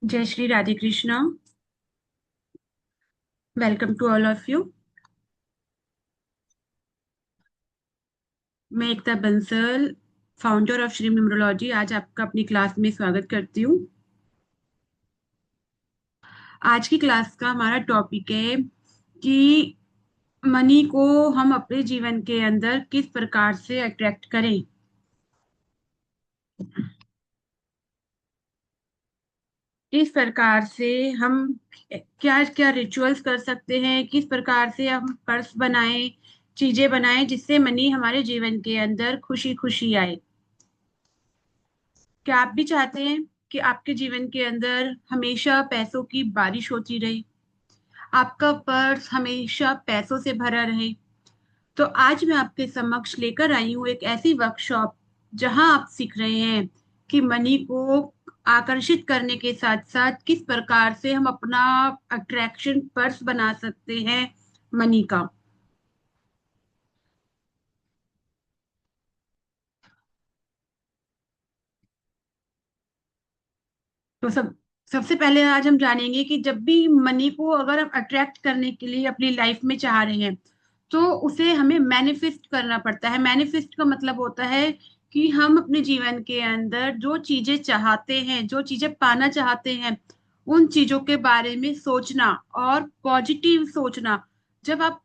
जय Shri Radhe Krishna. Welcome to all of you. मैं Ekta Bansal, founder of Shri numerology, आज आपका अपनी क्लास में स्वागत करती हूँ। आज की क्लास का हमारा टॉपिक है कि मनी को हम अपने जीवन के अंदर किस प्रकार से अट्रैक्ट करें। किस प्रकार से हम क्या क्या रिचुअल्स कर सकते हैं, किस प्रकार से हम पर्स बनाएं, चीजें बनाएं जिससे मनी हमारे जीवन के अंदर खुशी खुशी आए। क्या आप भी चाहते हैं कि आपके जीवन के अंदर हमेशा पैसों की बारिश होती रहे, आपका पर्स हमेशा पैसों से भरा रहे? तो आज मैं आपके समक्ष लेकर आई हूँ एक ऐसी वर्कशॉप जहां आप सीख रहे हैं कि मनी को आकर्षित करने के साथ साथ किस प्रकार से हम अपना अट्रैक्शन पर्स बना सकते हैं मनी का। तो सबसे पहले आज हम जानेंगे कि जब भी मनी को अगर हम अट्रैक्ट करने के लिए अपनी लाइफ में चाह रहे हैं तो उसे हमें मैनिफेस्ट करना पड़ता है। मैनिफेस्ट का मतलब होता है कि हम अपने जीवन के अंदर जो चीजें चाहते हैं, जो चीजें पाना चाहते हैं, उन चीजों के बारे में सोचना और पॉजिटिव सोचना। जब आप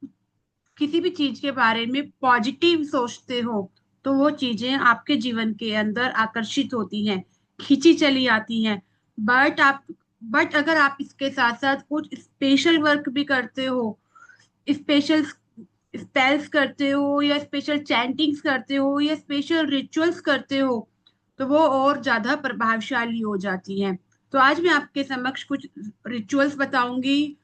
किसी भी चीज के बारे में पॉजिटिव सोचते हो तो वो चीजें आपके जीवन के अंदर आकर्षित होती हैं, खींची चली आती हैं। बट आप बट अगर आप इसके साथ साथ कुछ स्पेशल वर्क भी करते हो, स्पेशल स्पेल्स करते हो या स्पेशल चैंटिंग्स करते हो या स्पेशल रिचुअल्स करते हो तो वो और ज्यादा प्रभावशाली हो जाती हैं। तो आज मैं आपके समक्ष कुछ रिचुअल्स बताऊंगी,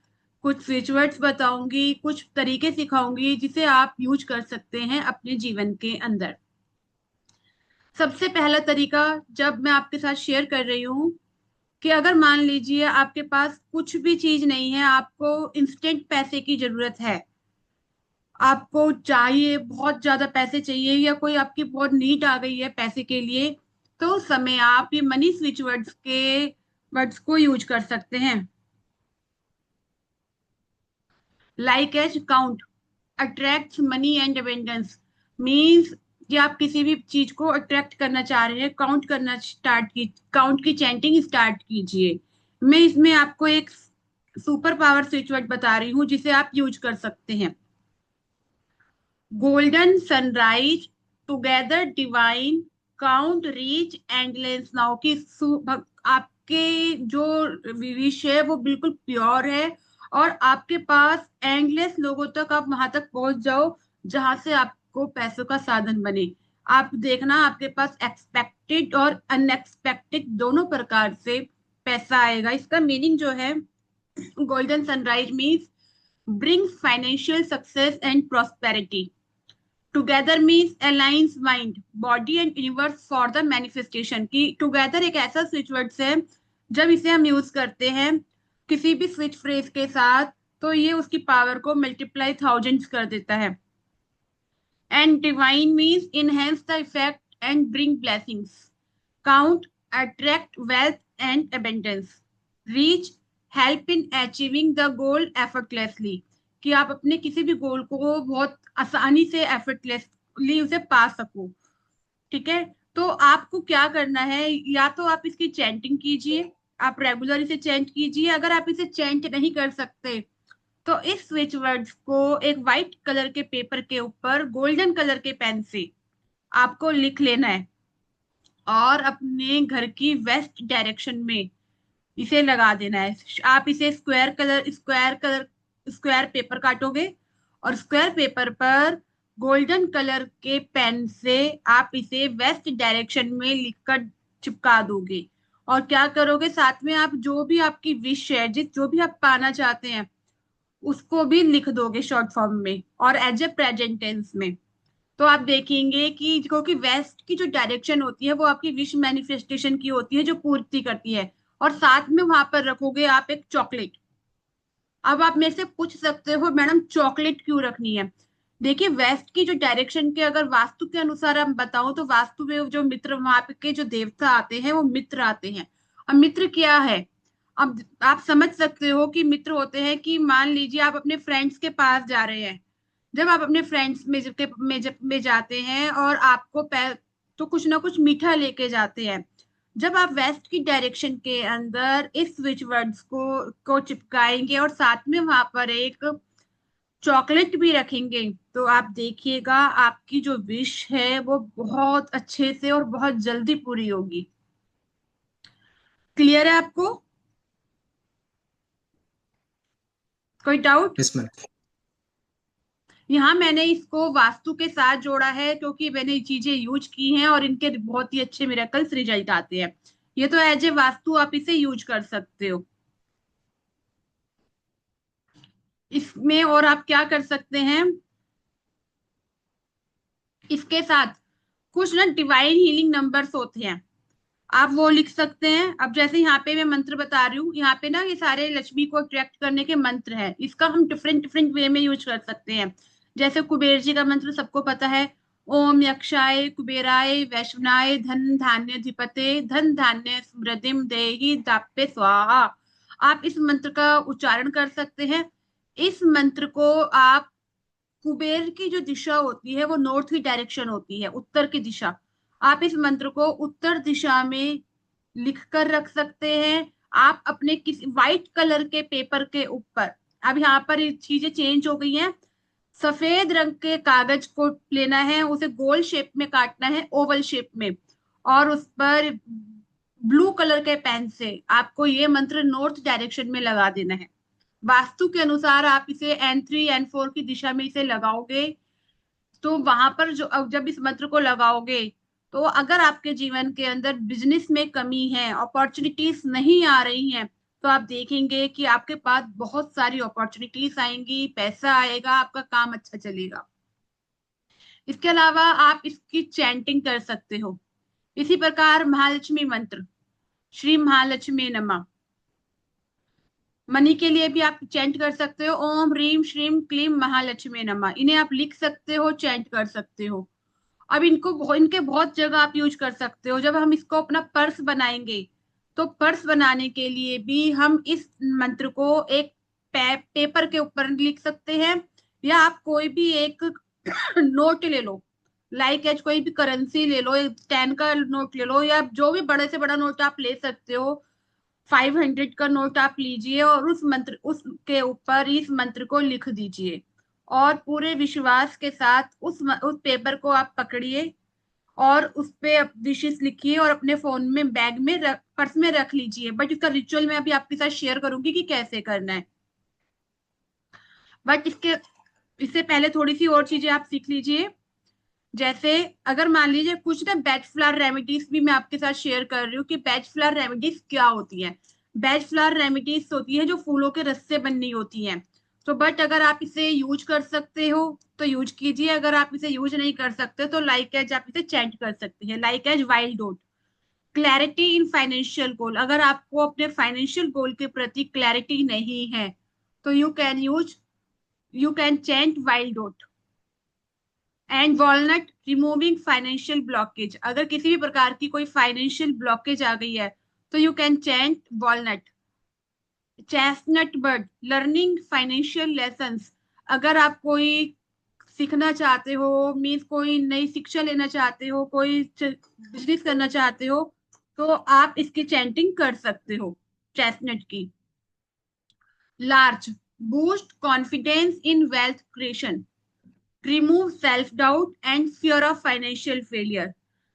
कुछ रिचुअल्स बताऊंगी, कुछ तरीके सिखाऊंगी जिसे आप यूज कर सकते हैं अपने जीवन के अंदर। सबसे पहला तरीका जब मैं आपके साथ शेयर कर रही हूँ कि अगर मान लीजिए आपके पास कुछ भी चीज नहीं है, आपको इंस्टेंट पैसे की जरूरत है, आपको चाहिए, बहुत ज्यादा पैसे चाहिए या कोई आपकी बहुत नीड आ गई है पैसे के लिए, तो उस समय आप ये मनी स्विच वर्ड्स के वर्ड्स को यूज कर सकते हैं। Like as count attracts money and abundance. Means कि आप किसी भी चीज को अट्रैक्ट करना चाह रहे हैं, काउंट करना स्टार्ट की काउंट की चैंटिंग स्टार्ट कीजिए। मैं इसमें आपको एक सुपर पावर स्विच वर्ड बता रही हूँ जिसे आप यूज कर सकते हैं। Golden sunrise, together divine, count reach endless now की आपके जो विश है वो बिल्कुल प्योर है और आपके पास एंडलेस लोगों तक आप वहां तक पहुंच जाओ जहां से आपको पैसों का साधन बने। आप देखना आपके पास एक्सपेक्टेड और अनएक्सपेक्टेड दोनों प्रकार से पैसा आएगा। इसका मीनिंग जो है, golden sunrise means brings financial success and prosperity. Together means alliance mind, body and universe for the manifestation. की टुगेदर एक ऐसा स्विच वर्ड्स है, जब इसे हम यूज करते हैं किसी भी स्विच फ्रेज के साथ तो ये उसकी पावर को मल्टीप्लाई थाउजेंड्स कर देता है। And divine means enhance the effect and bring blessings. Count attract wealth and abundance. Reach help in achieving the goal effortlessly, कि आप अपने किसी भी गोल को बहुत आसानी से एफर्टलेसली उसे पा सको। ठीक है, तो आपको क्या करना है, या तो आप इसकी चैंटिंग कीजिए, आप रेगुलर इसे चैंट कीजिए। अगर आप इसे चैंट नहीं कर सकते तो इस स्विच वर्ड्स को एक वाइट कलर के पेपर के ऊपर गोल्डन कलर के पेन से आपको लिख लेना है और अपने घर की वेस्ट डायरेक्शन में इसे लगा देना है। आप इसे स्क्वायर पेपर काटोगे और स्क्वायर पेपर पर गोल्डन कलर के पेन से आप इसे वेस्ट डायरेक्शन में लिखकर चिपका दोगे। और क्या करोगे, साथ में आप जो भी आपकी विश है, जिस जो भी आप पाना चाहते हैं उसको भी लिख दोगे शॉर्ट फॉर्म में और एज ए प्रेजेंट टेंस में। तो आप देखेंगे कि क्योंकि वेस्ट की जो डायरेक्शन होती है वो आपकी विश मैनिफेस्टेशन की होती है जो पूर्ति करती है। और साथ में वहां पर रखोगे आप एक चॉकलेट। अब आप मेरे से पूछ सकते हो मैडम चॉकलेट क्यों रखनी है? देखिए, वेस्ट की जो डायरेक्शन के अगर वास्तु के अनुसार हम बताऊं तो वास्तु में जो मित्र, वहां पे के जो देवता आते हैं वो मित्र आते हैं। अब मित्र क्या है? अब आप समझ सकते हो कि मित्र होते हैं कि मान लीजिए आप अपने फ्रेंड्स के पास जा रहे हैं। जब आप अपने फ्रेंड्स में जाते हैं और आपको तो कुछ ना कुछ मीठा लेके जाते हैं। जब आप वेस्ट की डायरेक्शन के अंदर इस स्विच वर्ड्स को चिपकाएंगे और साथ में वहां पर एक चॉकलेट भी रखेंगे, तो आप देखिएगा आपकी जो विश है वो बहुत अच्छे से और बहुत जल्दी पूरी होगी। क्लियर है आपको? कोई डाउट? Yes ma'am. यहाँ मैंने इसको वास्तु के साथ जोड़ा है क्योंकि मैंने ये चीजें यूज की हैं और इनके बहुत ही अच्छे मिरेकल्स रिजल्ट आते हैं। ये तो एज ए वास्तु आप इसे यूज कर सकते हो। इसमें और आप क्या कर सकते हैं, इसके साथ कुछ ना डिवाइन हीलिंग नंबर्स होते हैं, आप वो लिख सकते हैं। अब जैसे यहाँ पे मैं मंत्र बता रही हूँ, यहाँ पे ना ये सारे लक्ष्मी को अट्रैक्ट करने के मंत्र हैं, इसका हम डिफरेंट डिफरेंट वे में यूज कर सकते हैं। जैसे कुबेर जी का मंत्र सबको पता है, ओम यक्षाय कुबेराय वैश्वनाय धन धान्य धिपते धन धान्य समृद्धिम देहि दाप्य स्वाहा। आप इस मंत्र का उच्चारण कर सकते हैं। इस मंत्र को आप, कुबेर की जो दिशा होती है वो नॉर्थ की डायरेक्शन होती है, उत्तर की दिशा। आप इस मंत्र को उत्तर दिशा में लिख कर रख सकते हैं। आप अपने किसी व्हाइट कलर के पेपर के ऊपर, अब यहाँ पर ये चीजें चेंज हो गई हैं, सफेद रंग के कागज को लेना है, उसे गोल शेप में काटना है, ओवल शेप में, और उस पर ब्लू कलर के पेन से आपको ये मंत्र नॉर्थ डायरेक्शन में लगा देना है। वास्तु के अनुसार आप इसे N3 N4 की दिशा में इसे लगाओगे, तो वहां पर जो, अब जब इस मंत्र को लगाओगे, तो अगर आपके जीवन के अंदर बिजनेस में कमी है, अपॉर्चुनिटीज नहीं आ रही हैं, तो आप देखेंगे कि आपके पास बहुत सारी अपॉर्चुनिटीज आएंगी, पैसा आएगा, आपका काम अच्छा चलेगा। इसके अलावा आप इसकी चैंटिंग कर सकते हो। इसी प्रकार महालक्ष्मी मंत्र, श्री महालक्ष्मी नमः, मनी के लिए भी आप चैंट कर सकते हो, ओम ह्रीम श्रीम क्लीम महालक्ष्मी नमः, इन्हें आप लिख सकते हो, चैंट कर सकते हो। अब इनके बहुत जगह आप यूज कर सकते हो। जब हम इसको अपना पर्स बनाएंगे, तो पर्स बनाने के लिए भी हम इस मंत्र को एक पेपर के ऊपर लिख सकते हैं, या आप कोई भी एक नोट ले लो, लाइक एज कोई भी करेंसी ले लो, 10 का नोट ले लो, या जो भी बड़े से बड़ा नोट आप ले सकते हो, 500 का नोट आप लीजिए और उस मंत्र, उसके ऊपर इस मंत्र को लिख दीजिए, और पूरे विश्वास के साथ उस पेपर को आप पकड़िए और उस पे विशेष लिखिए और अपने फोन में, बैग में पर्स में रख लीजिए। बट इसका रिचुअल मैं अभी आपके साथ शेयर करूंगी कि कैसे करना है। बट इससे पहले थोड़ी सी और चीजें आप सीख लीजिए। जैसे अगर मान लीजिए कुछ ना बेच फ्लावर रेमेडीज भी मैं आपके साथ शेयर कर रही हूँ कि बेच फ्लावर रेमेडीज क्या होती है। बेच फ्लावर रेमेडीज होती है जो फूलों के रस से बननी होती है। तो बट अगर आप इसे यूज कर सकते हो तो यूज कीजिए, अगर आप इसे यूज नहीं कर सकते तो लाइक एज आप इसे चैंट कर सकते हैं, like as wild dot. Clarity in financial goal, अगर आपको अपने फाइनेंशियल गोल के प्रति क्लैरिटी नहीं है, तो you can chant wild dot. And walnut, removing financial blockage, अगर किसी भी प्रकार की कोई फाइनेंशियल ब्लॉकेज आ गई है, तो you can chant walnut. Chestnut bird, learning financial lessons, अगर आप कोई सीखना चाहते हो, मीन्स कोई नई शिक्षा लेना चाहते हो, कोई बिजनेस करना चाहते हो, तो आप इसकी चैंटिंग कर सकते हो, चेस्टनट की। Large, boost confidence in wealth creation, remove self doubt and fear of financial failure,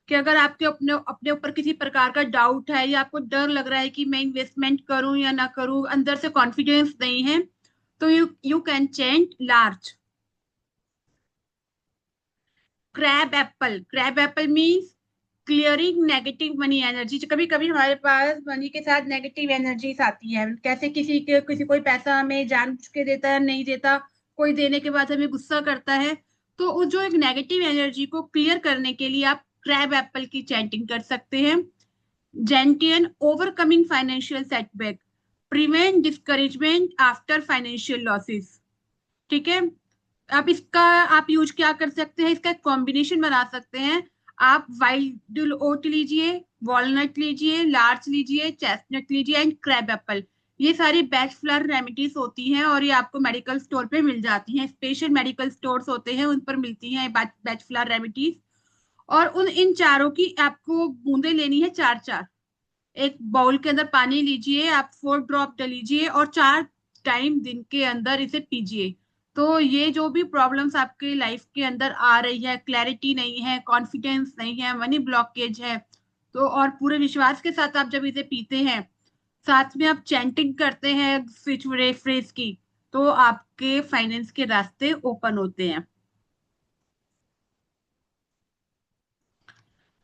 कि अगर आपके अपने अपने ऊपर किसी प्रकार का डाउट है या आपको डर लग रहा है कि मैं इन्वेस्टमेंट करूं या ना करूं, अंदर से कॉन्फिडेंस नहीं है, तो you can chant large. Crab apple means clearing negative money energy. कभी कभी हमारे पास मनी के साथ नेगेटिव एनर्जीज आती है, कैसे किसी कोई पैसा हमें जानबूझ के देता है, नहीं देता, कोई देने के बाद हमें गुस्सा करता है। तो वो जो एक नेगेटिव एनर्जी को क्लियर करने के लिए आप क्रैब एप्पल की चैंटिंग कर सकते हैं। Gentian, overcoming financial setback, prevent discouragement after financial losses. ठीक है। अब इसका आप यूज क्या कर सकते हैं, इसका कॉम्बिनेशन बना सकते हैं। आप वाइल्ड ओट लीजिए, वॉलनट लीजिए, लार्च लीजिए, चेस्टनट लीजिए एंड क्रैब एप्पल, ये सारी बैच फ्लावर रेमेडीज होती हैं और ये आपको मेडिकल स्टोर पे मिल जाती हैं। स्पेशल मेडिकल स्टोर्स होते हैं, उन पर मिलती हैं बैच फ्लावर रेमेडीज। और उन इन चारों की आपको बूंदे लेनी है, चार चार। एक बाउल के अंदर पानी लीजिए, आप 4 ड्रॉप डालीजिए और 4 टाइम दिन के अंदर इसे पीजिए। तो ये जो भी प्रॉब्लम्स आपके लाइफ के अंदर आ रही है, क्लैरिटी नहीं है, कॉन्फिडेंस नहीं है, मनी ब्लॉकेज है, तो और पूरे विश्वास के साथ आप जब इसे पीते हैं, साथ में आप चैंटिंग करते हैं स्विच फ्रेज की, तो आपके फाइनेंस के रास्ते ओपन होते हैं।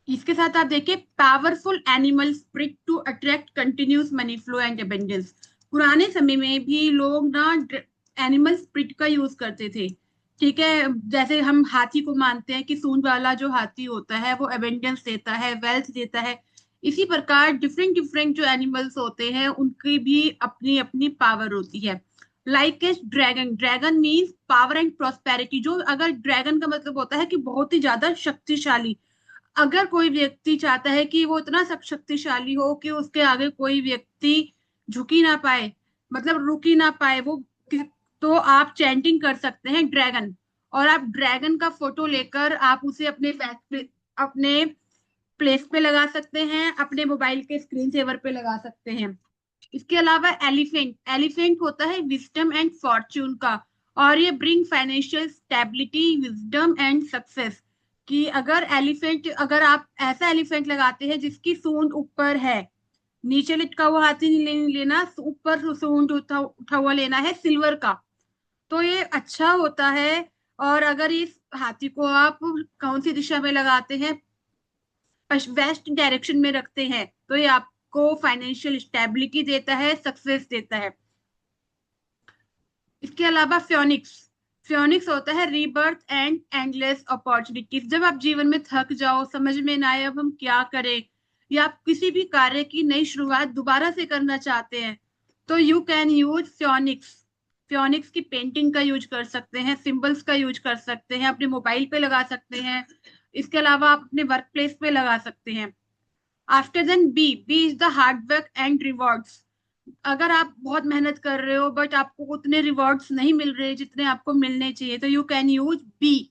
इसके साथ आप देखिए, powerful animal spirit to attract continuous money flow and abundance. पुराने समय में भी लोग ना एनिमल स्पिरिट का यूज करते थे। ठीक है, जैसे हम हाथी को मानते हैं कि सूंड वाला जो हाथी होता है वो एबेंडेंस देता है, वेल्थ देता है। इसी प्रकार डिफरेंट डिफरेंट जो एनिमल्स होते हैं उनकी भी अपनी अपनी पावर होती है। Like a dragon, dragon means power and prosperity. जो अगर ड्रैगन का मतलब होता है कि बहुत ही ज्यादा शक्तिशाली। अगर कोई व्यक्ति चाहता है कि वो इतना शक्तिशाली हो कि उसके आगे कोई व्यक्ति झुक ही ना पाए, मतलब रुक ही ना पाए वो, तो आप चैंटिंग कर सकते हैं ड्रैगन। और आप ड्रैगन का फोटो लेकर आप उसे अपने प्लेस पे लगा सकते हैं, अपने मोबाइल के स्क्रीन सेवर पे लगा सकते हैं। इसके अलावा एलिफेंट, एलिफेंट होता है विजडम एंड फॉर्च्यून का। और ये bring financial stability, wisdom and success. कि अगर एलिफेंट, अगर आप ऐसा एलिफेंट लगाते हैं जिसकी सूंड ऊपर है, नीचे लटका हुआ हाथी नहीं लेना, ऊपर सूंड उठा उठा हुआ लेना है सिल्वर का, तो ये अच्छा होता है। और अगर इस हाथी को आप कौन सी दिशा में लगाते हैं, वेस्ट डायरेक्शन में रखते हैं, तो ये आपको फाइनेंशियल स्टेबिलिटी देता है, सक्सेस देता है। इसके अलावा फ्योनिक्स, फ्योनिक्स होता है रीबर्थ एंड एंडलेस अपॉर्चुनिटीज। जब आप जीवन में थक जाओ, समझ में ना आए अब हम क्या करें, या आप किसी भी कार्य की नई शुरुआत दोबारा से करना चाहते हैं, तो you can use Phoenix. Phoenix की पेंटिंग का यूज कर सकते हैं, सिंबल्स का यूज कर सकते हैं, अपने मोबाइल पे लगा सकते हैं। इसके अलावा आप अपने वर्क प्लेस पे लगा सकते हैं। After then bee, bee is the hard work and rewards. अगर आप बहुत मेहनत कर रहे हो बट आपको उतने रिवॉर्ड्स नहीं मिल रहे जितने आपको मिलने चाहिए, तो you can use bee.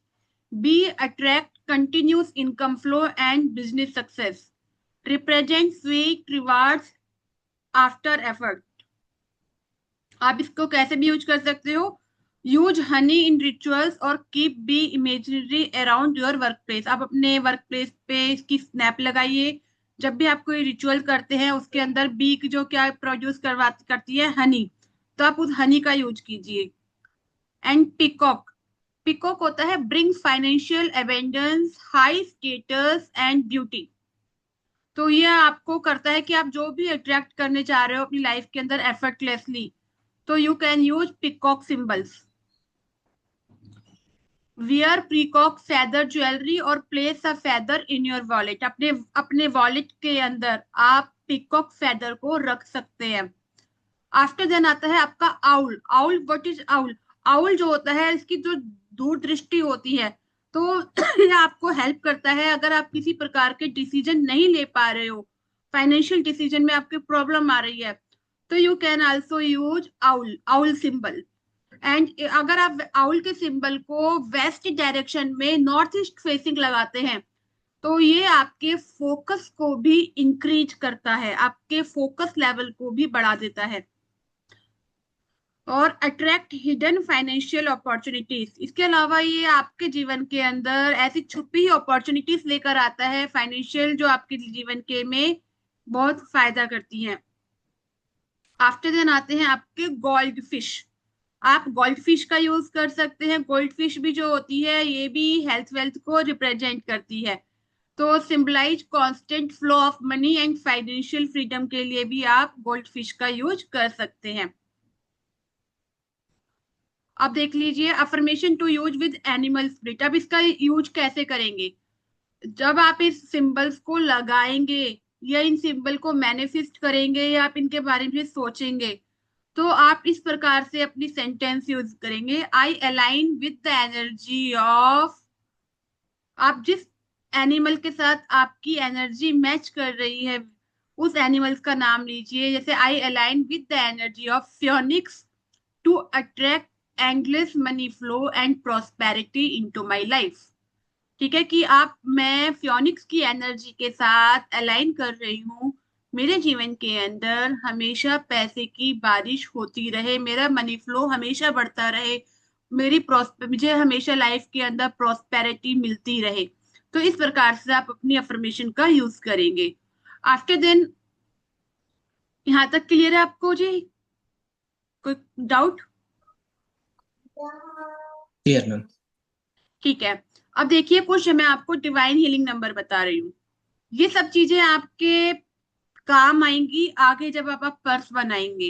Bee attract continuous income flow and business success, represent sweet rewards after effort. आप इसको कैसे भी यूज कर सकते हो, यूज हनी इन रिचुअल्स और keep bee imaginary around your work place. आप अपने वर्क प्लेस पे इसकी स्नैप लगाइए। जब भी आप कोई रिचुअल करते हैं उसके अंदर बी की जो क्या प्रोड्यूस करती है, हनी, तो आप उस हनी का यूज कीजिए। एंड पिकॉक, पिकॉक होता है bring financial abundance, high status and beauty. तो ये आपको करता है कि आप जो भी अट्रैक्ट करने चाह रहे हो अपनी लाइफ के अंदर एफर्टलेसली, तो you can use peacock symbols. Wear peacock feather jewellery और place a feather in your wallet. अपने अपने वॉलेट के अंदर आप पीकॉक फेदर को रख सकते हैं। आफ्टर देन आता है आपका owl. Owl, what is owl? Owl जो होता है इसकी जो दूरदृष्टि होती है, तो ये आपको हेल्प करता है अगर आप किसी प्रकार के डिसीजन नहीं ले पा रहे हो, फाइनेंशियल डिसीजन में आपकी प्रॉब्लम आ रही है, तो you can also use owl, owl symbol. And अगर आप आउल के सिंबल को वेस्ट डायरेक्शन में नॉर्थ ईस्ट फेसिंग लगाते हैं, तो ये आपके फोकस को भी इंक्रीज करता है, आपके फोकस लेवल को भी बढ़ा देता है। और अट्रैक्ट हिडन फाइनेंशियल अपॉर्चुनिटीज, इसके अलावा ये आपके जीवन के अंदर ऐसी छुपी हुई अपॉर्चुनिटीज लेकर आता है फाइनेंशियल, जो आपके जीवन के में बहुत फायदा करती हैं। आफ्टर देन आते हैं आपके गोल्ड फिश। आप गोल्ड फिश का यूज कर सकते हैं। गोल्ड फिश भी जो होती है ये भी हेल्थ वेल्थ को रिप्रेजेंट करती है, तो symbolize constant flow of money and financial freedom के लिए भी आप गोल्ड फिश का यूज कर सकते हैं। अब देख लीजिए affirmation to use with animal spirit. अब इसका यूज कैसे करेंगे? जब आप इस सिंबल्स को लगाएंगे या इन सिंबल को मैनिफेस्ट करेंगे या आप इनके बारे में सोचेंगे, तो आप इस प्रकार से अपनी सेंटेंस यूज करेंगे, I align with the energy of. आप जिस एनिमल के साथ आपकी एनर्जी मैच कर रही है उस एनिमल्स का नाम लीजिए। जैसे I align with the energy of phoenix to attract endless money flow and prosperity into my life. ठीक है, कि आप, मैं फियोनिक्स की एनर्जी के साथ अलाइन कर रही हूँ, मेरे जीवन के अंदर हमेशा पैसे की बारिश होती रहे, मेरा मनी फ्लो हमेशा बढ़ता रहे, मुझे हमेशा लाइफ के अंदर प्रॉस्पेरिटी मिलती रहे। तो इस प्रकार से आप अपनी अफर्मेशन का यूज करेंगे। आफ्टर देन, यहाँ तक क्लियर है आपको जी? कोई डाउट? Clear ma'am. ठीक है। अब देखिए, कुछ मैं आपको डिवाइन हीलिंग नंबर बता रही हूँ। ये सब चीजें आपके काम आएंगी आगे जब आप पर्स बनाएंगे।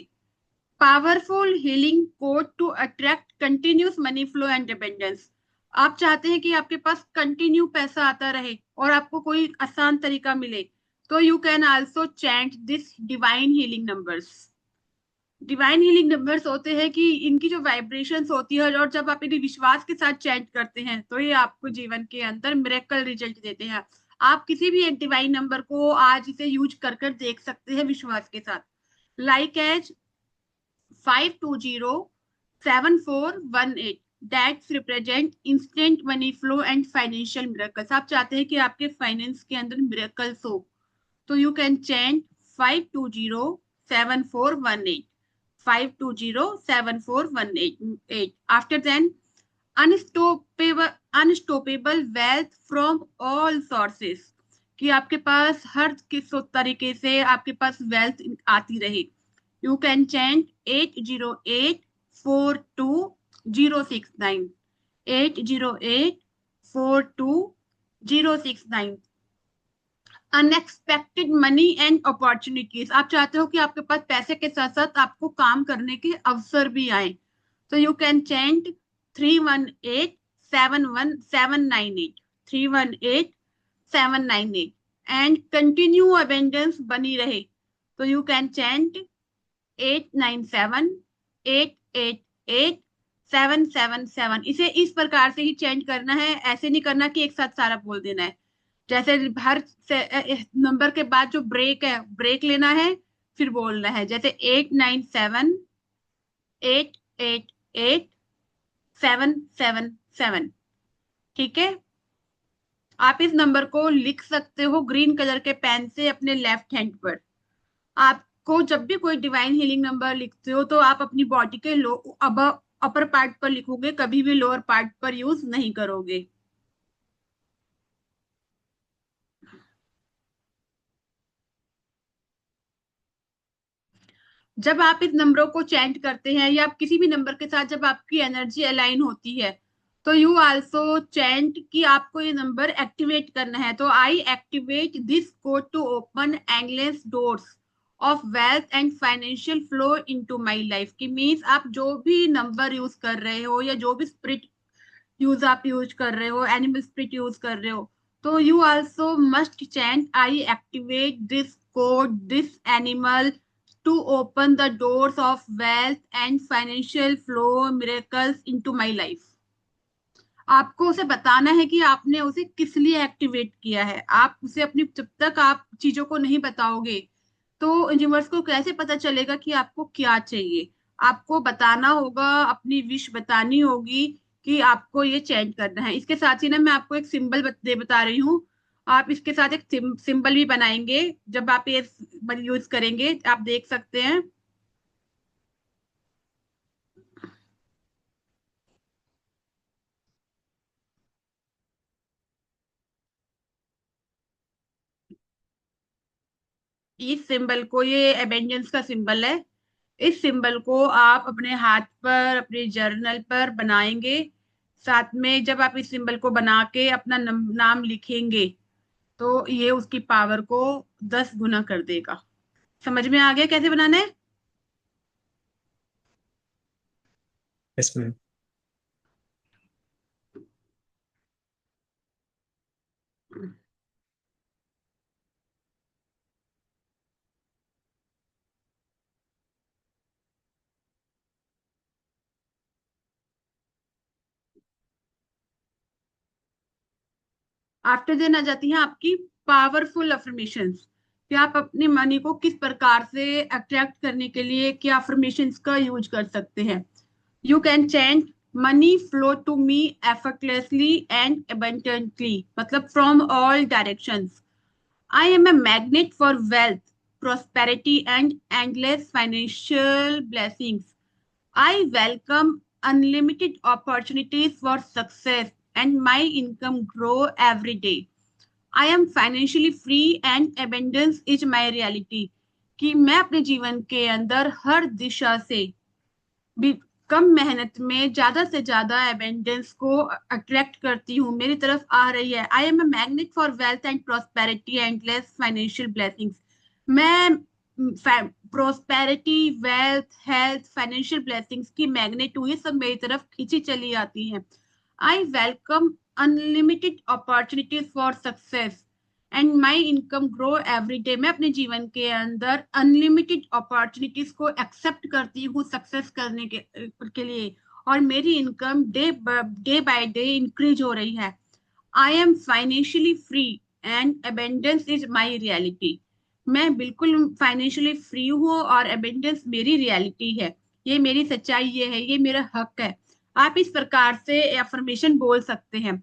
Powerful healing code to attract continuous money flow and dependence. आप चाहते हैं कि आपके पास कंटिन्यू पैसा आता रहे और आपको कोई आसान तरीका मिले, तो you can also chant this divine healing numbers. Divine healing numbers होते हैं कि इनकी जो वाइब्रेशंस होती है, और जब आप इन्हें विश्वास के साथ चैंट करते हैं, तो ये आपको जीवन के अंदर मिरेकल रिजल्ट देते हैं। आप किसी भी एक डिवाइन नंबर को आज इसे यूज कर कर देख सकते हैं विश्वास के साथ। Like as 5207418, that's represent instant money flow and financial miracles. आप चाहते हैं कि आपके फाइनेंस के अंदर मिरेकल्स हो, तो you can चेंट 5207418, 5207418। After then, unstoppable unstoppable wealth from all sources, कि आपके पास हर किस तरीके से आपके पास वेल्थ आती रहे। You can chant 80842 069, 80842 069। Unexpected money and opportunities, आप चाहते हो कि आपके पास पैसे के साथ साथ आपको काम करने के अवसर भी आए, तो you can chant 318 71798, 318 798, and continue abundance बनी रहे, तो यू कैन चेंट 897 888 777। इसे इस प्रकार से ही चेंज करना है, ऐसे नहीं करना कि एक साथ सारा बोल देना है। जैसे हर नंबर के बाद जो ब्रेक है, ब्रेक लेना है, फिर बोलना है। जैसे 897 888 777। ठीक है, आप इस नंबर को लिख सकते हो ग्रीन कलर के पेन से अपने लेफ्ट हैंड पर। आपको जब भी कोई डिवाइन हीलिंग नंबर लिखते हो, तो आप अपनी बॉडी के लो अब अपर पार्ट पर लिखोगे, कभी भी लोअर पार्ट पर यूज नहीं करोगे। जब आप इस नंबरों को चेंज करते हैं, या आप किसी भी नंबर के साथ जब आपकी एनर्जी अलाइन होती है, तो यू आल्सो चेंट कि आपको ये नंबर एक्टिवेट करना है। तो I activate this code to open endless doors of wealth and financial flow into my life. की मीन्स आप जो भी नंबर यूज कर रहे हो, या जो भी स्पिरिट यूज कर रहे हो, एनिमल स्पिरिट यूज कर रहे हो, तो you also must chant I activate this code this animal to open the doors of wealth and financial flow miracles into my life. आपको उसे बताना है कि आपने उसे किस लिए एक्टिवेट किया है। आप उसे अपनी, जब तक आप चीजों को नहीं बताओगे, तो यूनिवर्स को कैसे पता चलेगा कि आपको क्या चाहिए। आपको बताना होगा, अपनी विश बतानी होगी कि आपको ये चेंज करना है। इसके साथ ही ना, मैं आपको एक सिंबल बता रही हूँ। आप इसके साथ एक सिंबल भी बनाएंगे जब आप ये यूज करेंगे, आप देख सकते हैं। इस सिंबल को, ये एवेंजर्स का सिंबल है। इस सिंबल को आप अपने हाथ पर, अपने जर्नल पर बनाएंगे। साथ में जब आप इस सिंबल को बना के अपना नाम लिखेंगे, तो ये उसकी पावर को 10 गुना कर देगा। समझ में आ गया कैसे बनाना है? Yes ma'am. आफ्टर देन आ जाती हैं आपकी पावरफुल अफर्मेशंस, कि आप अपनी मनी को किस प्रकार से अट्रैक्ट करने के लिए क्या अफर्मेशंस का यूज कर सकते हैं। You can chant money flow to me effortlessly and abundantly, मतलब from all directions. I am a magnet for wealth, prosperity, and endless financial blessings. I welcome unlimited opportunities for success, and my income grow every day. I am financially free and abundance is my reality. कि मैं अपने जीवन के अंदर हर दिशा से भी कम मेहनत में ज्यादा से ज्यादा एबेंडेंस को अट्रैक्ट करती हूँ, मेरी तरफ आ रही है। I am a magnet for wealth and prosperity endless financial blessings. मैं prosperity, wealth, health, financial blessings की मैग्नेट हूँ, ये सब मेरी तरफ खींची चली आती हैं। I welcome unlimited opportunities for success and my income grow every day. मैं अपने जीवन के अंदर अनलिमिटेड अपॉर्चुनिटीज को एक्सेप्ट करती हूँ सक्सेस करने के लिए, और मेरी income day by day increase हो रही है। I M financially free and abundance is my reality. मैं बिल्कुल फाइनेंशियली फ्री हूँ और अबेंडेंस मेरी रियलिटी है। ये मेरी सच्चाई, ये है, ये मेरा हक है। आप इस प्रकार से अफर्मेशन बोल सकते हैं।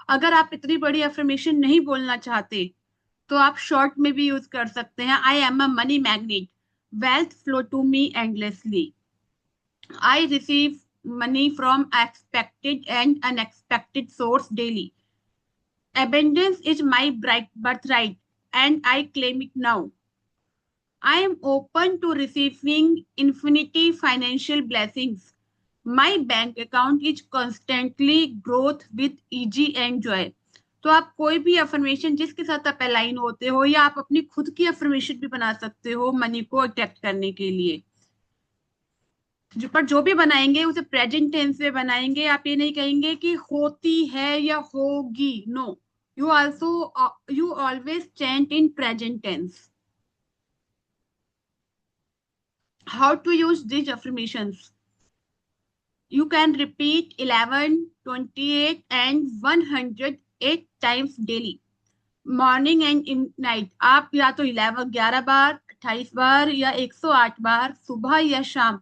अगर आप इतनी बड़ी अफर्मेशन नहीं बोलना चाहते तो आप शॉर्ट में भी यूज कर सकते हैं। I am a money magnet, wealth flow to me endlessly, I receive money from expected and unexpected source daily, abundance is my bright birthright and I claim it now. I am open to receiving infinity financial blessings. My bank account is constantly growth with easy and joy. तो आप कोई भी affirmation जिसके साथ आप align होते हो, या आप अपनी खुद की अफर्मेशन भी बना सकते हो मनी को अट्रैक्ट करने के लिए। पर जो भी बनाएंगे उसे प्रेजेंट टेंस में बनाएंगे। आप ये नहीं कहेंगे कि होती है या होगी। No, you also you always chant in present tense. How to use these affirmations? You can repeat 11, 28 and 108 times daily, morning and in night. आप या तो 11 बार, 28 बार या 108 बार सुबह या शाम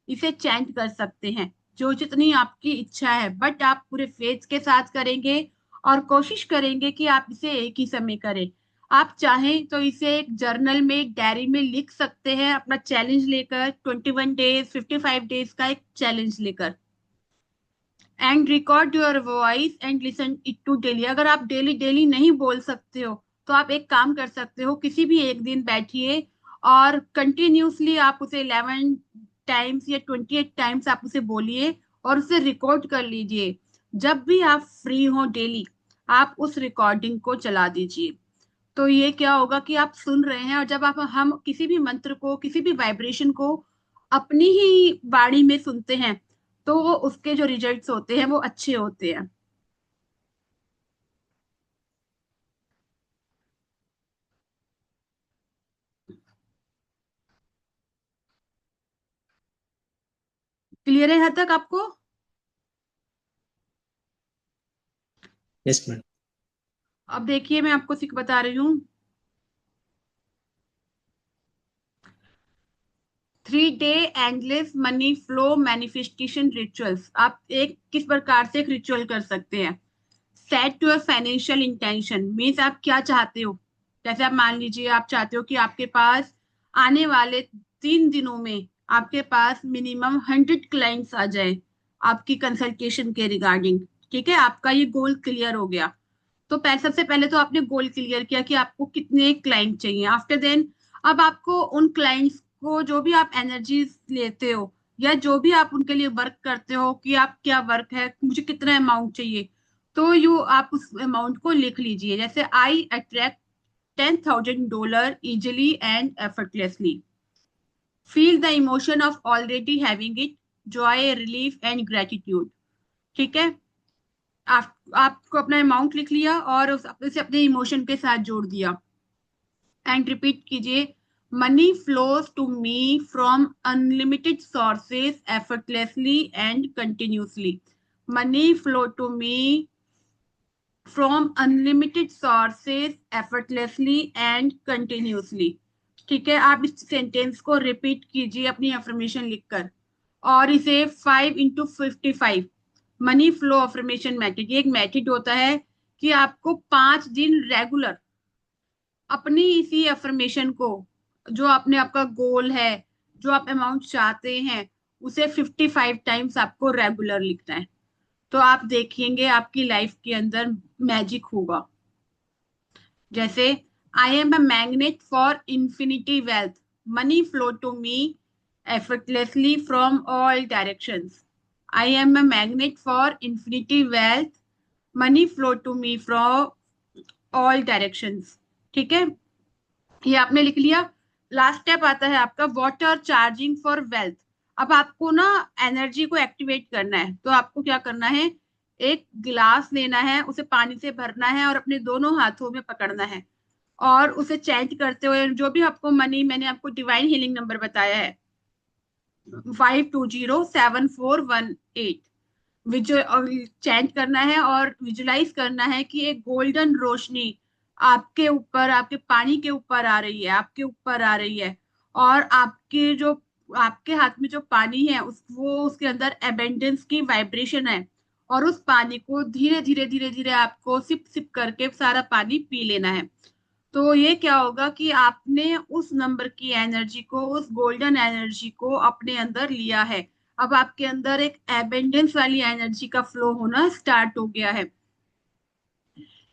इसे चैंट कर सकते हैं, जो जितनी आपकी इच्छा है। बट आप पूरे फेथ के साथ करेंगे और कोशिश करेंगे कि आप इसे एक ही समय करें। आप चाहें तो इसे एक जर्नल में, एक डायरी में लिख सकते हैं, अपना चैलेंज लेकर, 21 डेज, 55 डेज का एक चैलेंज लेकर। And record your voice and listen it to daily. अगर आप डेली डेली नहीं बोल सकते हो तो आप एक काम कर सकते हो, किसी भी एक दिन बैठिए और कंटिन्यूसली आप उसे 11 टाइम्स या 28 टाइम्स आप उसे बोलिए और उसे रिकॉर्ड कर लीजिए। जब भी आप फ्री हो डेली, आप उस रिकॉर्डिंग को चला दीजिए। तो ये क्या होगा कि आप सुन रहे हैं, और जब आप हम किसी भी मंत्र को, किसी भी वाइब्रेशन को अपनी ही वाणी में सुनते हैं तो वो उसके जो रिजल्ट्स होते हैं वो अच्छे होते हैं। क्लियर है यहाँ तक आपको? Yes, ma'am. अब देखिए मैं आपको सिख बता रही हूँ। 3 day endless money flow manifestation rituals. आप एक किस प्रकार से एक रिचुअल कर सकते हैं। Set your financial intention, means आप क्या चाहते हो। जैसे आप मान लीजिए आप चाहते हो कि आपके पास आने वाले 3 दिनों में आपके पास मिनिमम 100 क्लाइंट्स आ जाए आपकी कंसल्टेशन के रिगार्डिंग। ठीक है, आपका ये गोल क्लियर हो गया। तो सबसे पहले तो आपने गोल क्लियर किया कि आपको कितने क्लाइंट चाहिए। आफ्टर देन अब आपको उन क्लाइंट्स को, जो भी आप एनर्जी लेते हो या जो भी आप उनके लिए वर्क करते हो, कि आप क्या वर्क है, मुझे कितना अमाउंट चाहिए, तो यू आप उस अमाउंट को लिख लीजिए। जैसे I attract $10,000 easily and effortlessly, feel the emotion of already having it, joy, relief and gratitude. ठीक है, आपको अपना अमाउंट लिख लिया और उसे अपने इमोशन के साथ जोड़ दिया। एंड रिपीट कीजिए, money flows to me from unlimited sources effortlessly and continuously. Money flow to me from unlimited sources effortlessly and continuously. ठीक है, आप इस सेंटेंस को रिपीट कीजिए अपनी अफर्मेशन लिखकर, और इसे 5 into 55 money flow affirmation method, ये एक मेथड होता है कि आपको 5 दिन रेगुलर अपनी इसी अफर्मेशन को, जो आपने आपका गोल है, जो आप अमाउंट चाहते हैं, उसे 55 टाइम्स आपको रेगुलर लिखना है। तो आप देखेंगे आपकी लाइफ के अंदर मैजिक होगा। जैसे, I am a magnet for infinity wealth, money flow to me effortlessly from all directions. I am a magnet for infinity wealth. Money flow to me from all directions. ठीक है, ये आपने लिख लिया। लास्ट स्टेप आता है आपका water charging for wealth. अब आपको ना एनर्जी को एक्टिवेट करना है, तो आपको क्या करना है, एक गिलास लेना है, उसे पानी से भरना है और अपने दोनों हाथों में पकड़ना है, और उसे चैंट करते हुए जो भी आपको मनी, मैंने आपको डिवाइन हीलिंग नंबर बताया है 520741 8, विजुअल चैंट करना है और विजुलाइज करना है कि एक गोल्डन रोशनी आपके ऊपर, आपके पानी के ऊपर आ रही है, आपके ऊपर आ रही है, और आपके जो, आपके हाथ में जो पानी है उस वो उसके अंदर एबेंडेंस की वाइब्रेशन है, और उस पानी को धीरे धीरे धीरे धीरे आपको सिप सिप करके सारा पानी पी लेना है। तो ये क्या होगा कि आपने उस नंबर की एनर्जी को, उस गोल्डन एनर्जी को अपने अंदर लिया है। अब आपके अंदर एक एबेंडेंस वाली एनर्जी का फ्लो होना स्टार्ट हो गया है।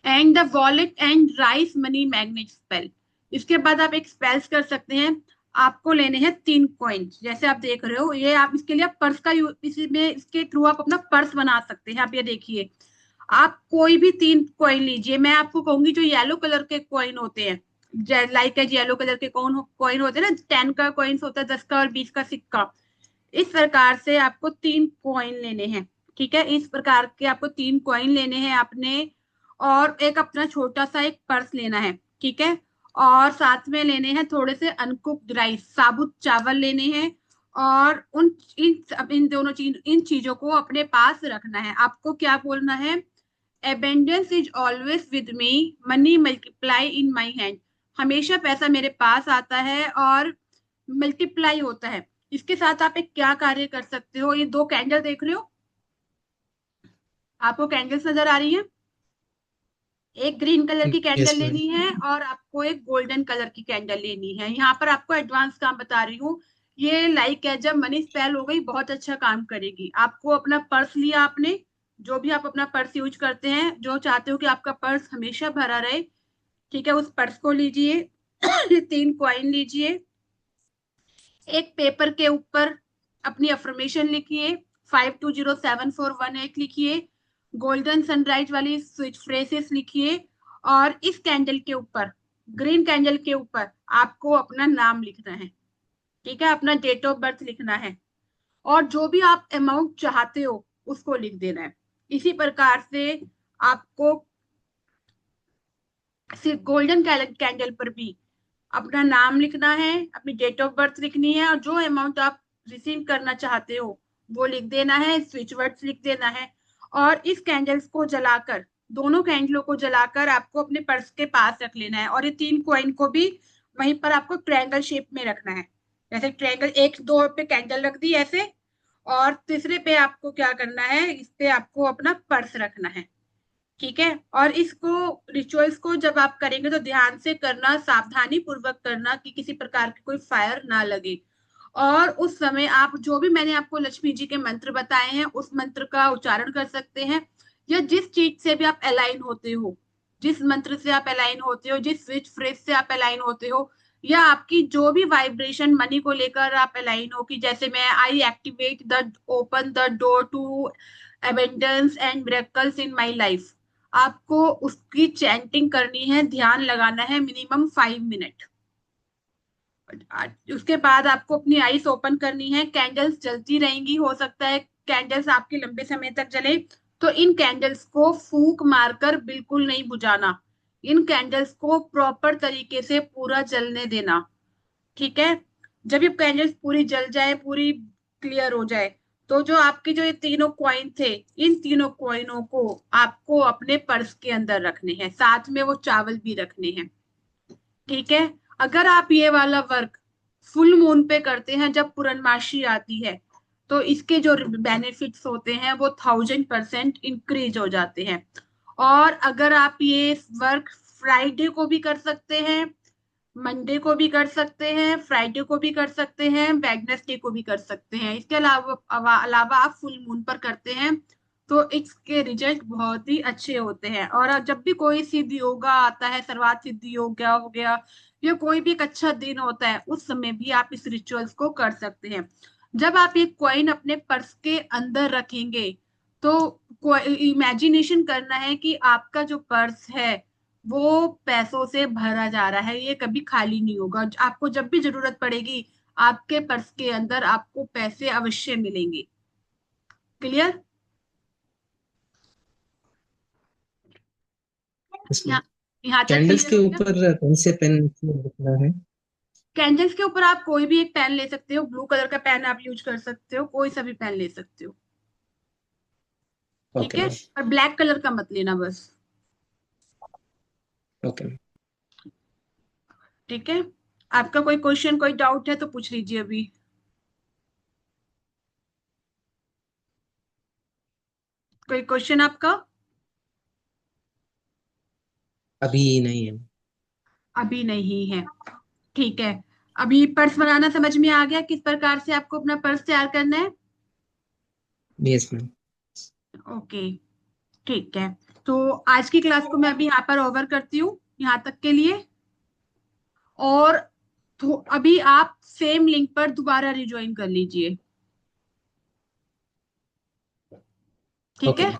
And the wallet and rice money magnet spell. इसके बाद आप एक स्पेल्स कर सकते हैं। आपको लेने हैं 3 कॉइन, जैसे आप देख रहे हो, ये आप इसके लिए पर्स का यूज, इसमें इसके थ्रू आप अपना पर्स बना सकते हैं। आप ये देखिए, आप कोई भी 3 कॉइन लीजिए। मैं आपको कहूंगी जो येलो कलर के कॉइन होते हैं, लाइक एज येलो कलर के कौन कॉइन होते हैं ना, 10 का कॉइन्स होता है, 10 का और 20 का सिक्का। इस प्रकार से आपको 3 कॉइन लेने हैं। ठीक है, इस प्रकार के आपको 3 कॉइन लेने हैं आपने, और एक अपना छोटा सा एक पर्स लेना है। ठीक है, और साथ में लेने हैं थोड़े से अनकुक्ड राइस, साबुत चावल लेने हैं, और इन दोनों इन चीजों को अपने पास रखना है। आपको क्या बोलना है, abundance is always with me, money multiply in my hand। हमेशा पैसा मेरे पास आता है और मल्टीप्लाई होता है। इसके साथ आप एक क्या कार्य कर सकते हो, ये 2 कैंडल देख रहे हो, आपको कैंडल्स नजर आ रही है, एक ग्रीन कलर की कैंडल Yes, madam. लेनी है और आपको एक गोल्डन कलर की कैंडल लेनी है। यहाँ पर आपको एडवांस काम बता रही हूँ, ये लाइक है जब मनी स्पेल हो गई, बहुत अच्छा काम करेगी। आपको अपना पर्स लिया आपने, जो भी आप अपना पर्स यूज करते हैं, जो चाहते हो कि आपका पर्स हमेशा भरा रहे, ठीक है, उस पर्स को लीजिए। 3 कॉइन लीजिए, एक पेपर के ऊपर अपनी अफर्मेशन लिखिए, 520741 लिखिए, गोल्डन सनराइज वाली स्विच फ्रेसेस लिखिए, और इस कैंडल के ऊपर, ग्रीन कैंडल के ऊपर आपको अपना नाम लिखना है। ठीक है, अपना डेट ऑफ बर्थ लिखना है, और जो भी आप अमाउंट चाहते हो उसको लिख देना है। इसी प्रकार से आपको सिर्फ गोल्डन कैंडल पर भी अपना नाम लिखना है, अपनी डेट ऑफ बर्थ लिखनी है, और जो अमाउंट आप रिसीव करना चाहते हो वो लिख देना है, स्विच वर्ड्स लिख देना है। और इस कैंडल्स को जलाकर, दोनों कैंडलों को जलाकर आपको अपने पर्स के पास रख लेना है, और ये 3 कॉइन को भी वहीं पर आपको ट्रायंगल शेप में रखना है। जैसे ट्रायंगल, एक दो पे कैंडल रख दी ऐसे, और तीसरे पे आपको क्या करना है, इस पे आपको अपना पर्स रखना है। ठीक है, और इसको, रिचुअल्स को जब आप करेंगे तो ध्यान से करना, सावधानी पूर्वक करना, कि किसी प्रकार की कोई फायर ना लगे। और उस समय आप जो भी मैंने आपको लक्ष्मी जी के मंत्र बताए हैं उस मंत्र का उच्चारण कर सकते हैं, या जिस चीज से भी आप अलाइन होते हो, जिस मंत्र से आप अलाइन होते हो, जिस स्विच फ्रेज से आप अलाइन होते हो, या आपकी जो भी वाइब्रेशन मनी को लेकर आप अलाइन हो, कि जैसे मैं, I activate the, open the door to abundance and miracles in my life. आपको उसकी चैंटिंग करनी है, ध्यान लगाना है मिनिमम 5 मिनट। उसके बाद आपको अपनी आईज ओपन करनी है, कैंडल्स जलती रहेंगी, हो सकता है कैंडल्स आपके लंबे समय तक जले, तो इन कैंडल्स को फूंक मारकर बिल्कुल नहीं बुझाना, इन कैंडल्स को प्रॉपर तरीके से पूरा जलने देना। ठीक है, जब ये कैंडल्स पूरी जल जाए, पूरी क्लियर हो जाए, तो जो आपके जो ये तीनों कॉइन थे, इन तीनों कॉइनों को आपको अपने पर्स के अंदर रखने हैं, साथ में वो चावल भी रखने हैं। ठीक है। अगर आप ये वाला वर्क फुल मून पे करते हैं, जब पूर्णमासी आती है, तो इसके जो बेनिफिट्स होते हैं वो 1000% इंक्रीज हो जाते हैं। और अगर आप ये वर्क फ्राइडे को भी कर सकते हैं, मंडे को भी कर सकते हैं, फ्राइडे को भी कर सकते हैं, वेडनेसडे को भी कर सकते हैं, इसके अलावा आप फुल मून पर करते हैं, तो इसके रिजल्ट बहुत ही अच्छे होते हैं। और जब भी कोई सिद्ध योगा आता है, सर्वात सिद्ध योगा हो गया, या कोई भी एक अच्छा दिन होता है, उस समय भी आप इस रिचुअल्स को कर सकते हैं। जब आप ये कॉइन अपने पर्स के अंदर रखेंगे, तो इमेजिनेशन करना है कि आपका जो पर्स है वो पैसों से भरा जा रहा है, ये कभी खाली नहीं होगा। आपको जब भी जरूरत पड़ेगी, आपके पर्स के अंदर आपको पैसे अवश्य मिलेंगे। क्लियर? Yes ma'am. यहाँ यहाँ तक कैंडल्स क्लियर के हो गया? ऊपर कौन से पेन लिखना है? कैंडल्स के ऊपर आप कोई भी एक पेन ले सकते हो, ब्लू कलर का पेन आप यूज कर सकते हो, कोई सा भी पेन ले सकते हो। ठीक ओके है। मैम। और ब्लैक कलर का मत लेना बस। Okay ma'am. ठीक है। आपका कोई क्वेश्चन, कोई डाउट है तो पूछ लीजिए अभी। कोई क्वेश्चन आपका? अभी नहीं है। अभी नहीं है। ठीक है। अभी पर्स बनाना समझ में आ गया, किस प्रकार से आपको अपना पर्स तैयार करना है? Yes ma'am. ओके। ठीक है। तो आज की क्लास को मैं अभी यहाँ पर ओवर करती हूँ, यहाँ तक के लिए। और तो अभी आप सेम लिंक पर दोबारा रिज्वाइन कर लीजिए। ठीक ओके है। Ma'am.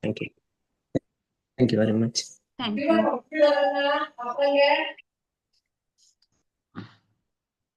Thank you. Thank you very much. Thank you.